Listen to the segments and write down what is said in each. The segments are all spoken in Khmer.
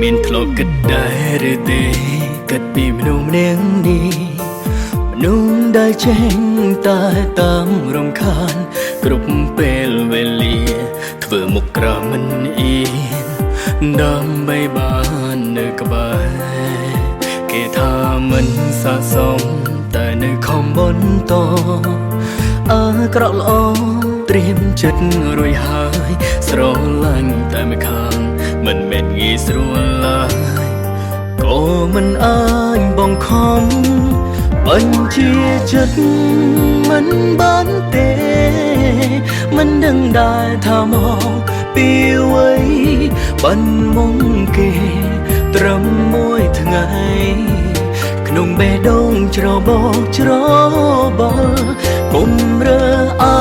មានធ្លាប់គិតដែរឬទេគិតពីមនុស្សម្នាក់នេះមនុស្សដែលចេញតែតាមរំខានគ្រប់ពេលវេលាធ្វើមុខក្រមិនអៀនដើម្បីបាននៅក្បែរគេថាមិនស័ក្តិសមតែនៅខំបន្តក្រក់ល្អត្រៀមចិត្តរួយហើយស្រឡាញ់តែម្ខាងមិនមែនងាយស្រួលឡើយក៏មិនអាចបង្ខំបញ្ជាចិត្តមិនបានទេមិនដឹងដែរថាមកពីអ្វីបានមកគេត្រឹមមួយថ្ងៃក្នុងបេះដូងច្របល់ច្របល់គុំរើអើ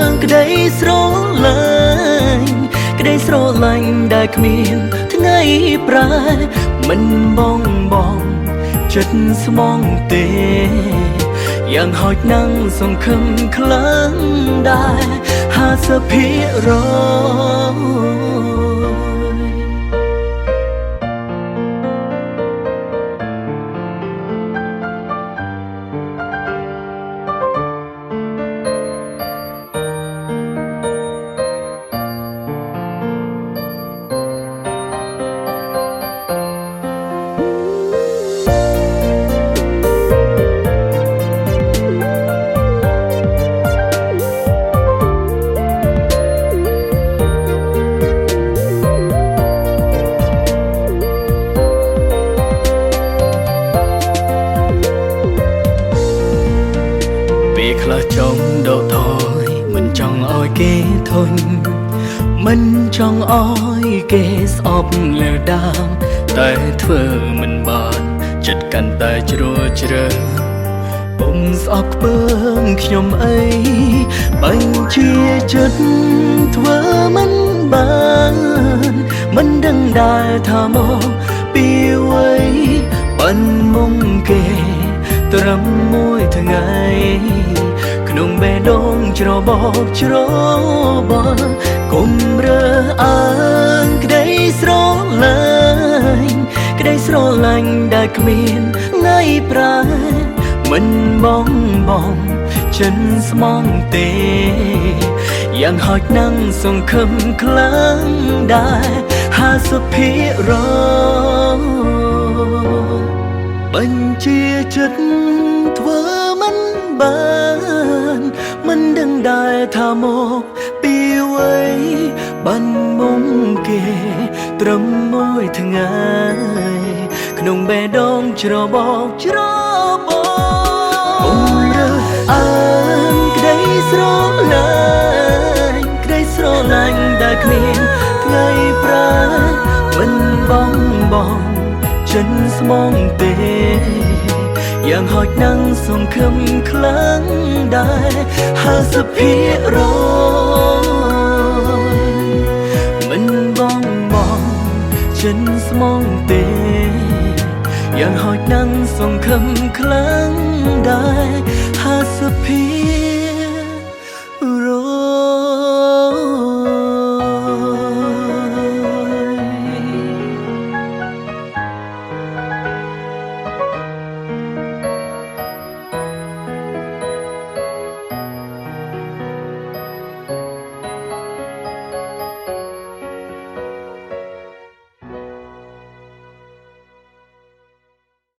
ងក្តីស្រឡាញ់ក្តីស្រឡាញ់ដែលគ្មានថ្ងៃប្រែមិនបងចិត្តស្មងទេយ៉ាងហោចណាំងសង្ឃឹមខ្លាំងដែរ50%ខ្លះចង់ដកថយមិនចង់ឲ្យគេធុញមិនចង់ឲ្យគេស្អប់លើដើមតែធ្វើមិនបានចិត្តកាន់តែជ្រួលជ្រើពុំស្អប់ខ្ពើមខ្ញុំអីបញ្ជាចិត្តធ្វើមិនបានមិនដឹងដែរថាមកពីអ្វីបានមកគេត្រឹមមួយថ្ងៃក្នុងបេះដូងច្របល់ច្របល់គុំរើអើងក្តីស្រឡាញ់ក្តីស្រឡាញ់ដែលគ្មានថ្ងៃប្រែមិនបងចិនស្មងទេយ៉ាងហោចណាំងសង្ឃឹមខ្លាំងដែរ50%បញ្ជាចិត្តធ្វើមិនបានមិនដឹងដែរថាមកពីអ្វីបានមកគេត្រឹមមួយថ្ងៃក្នុងបេះដូងច្របល់ច្របល់រើអើងក្តីស្រឡាញ់ក្តីស្រឡាញ់ដែលគ្មានថ្ងៃប្រែមិនបងចិនស្មងទេយ៉ាងហោចណាំងសង្ឃឹមខ្លាំងដែរ50%មិនបងចិនស្មងទេយ៉ាងហោចណាំងសង្ឃឹមខ្លាំងដែរ